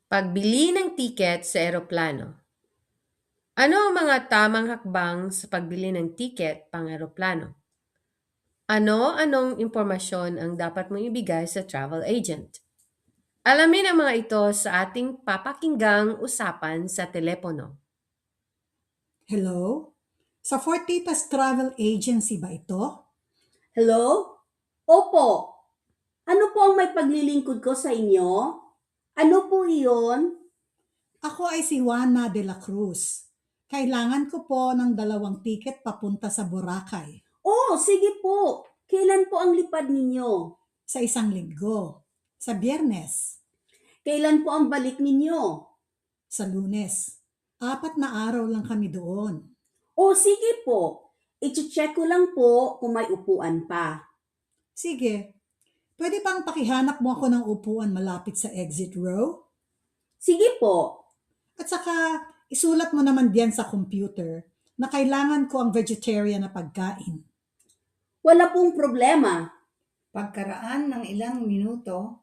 Pagbili ng tiket sa eroplano. Ano ang mga tamang hakbang sa pagbili ng tiket pang-eroplano? Ano-anong impormasyon ang dapat mong ibigay sa travel agent? Alamin ang mga ito sa ating papakinggang usapan sa telepono. Hello? Sa Fortitas Travel Agency ba ito? Hello? Opo. Ano po ang may paglilingkod ko sa inyo? Ano po iyon? Ako ay si Juana de la Cruz. Kailangan ko po ng 2 tiket papunta sa Boracay Oh, sige po. Kailan po ang lipad ninyo? sa 1 linggo. Sa Biyernes, Kailan po ang balik ninyo? sa Lunes. 4 na araw lang kami doon. Oh, sige po. I-check ko lang po kung may upuan pa. Sige, pwede bang pakihanap mo ako ng upuan malapit sa exit row? Sige po. At saka isulat mo naman diyan sa computer na kailangan ko ang vegetarian na pagkain. Wala pong problema. Pagkaraan ng ilang minuto,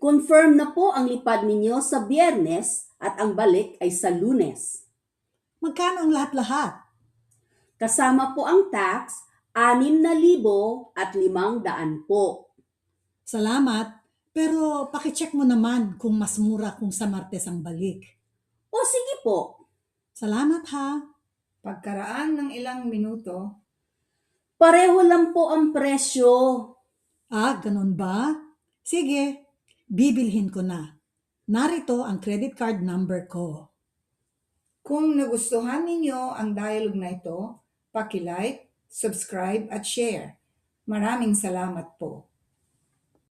Confirm na po ang lipad ninyo sa Biyernes at ang balik ay sa Lunes. Magkano ang lahat-lahat? Kasama po ang tax, 6,500 po. Salamat, pero pakicheck mo naman kung mas mura kung sa Martes ang balik. O sige po. Salamat ha. pagkaraan ng ilang minuto, Pareho lang po ang presyo. Ganun ba? Sige, bibilhin ko na. Narito ang credit card number ko. kung nagustuhan ninyo ang dialogue na ito, paki-like, subscribe at share. Maraming salamat po.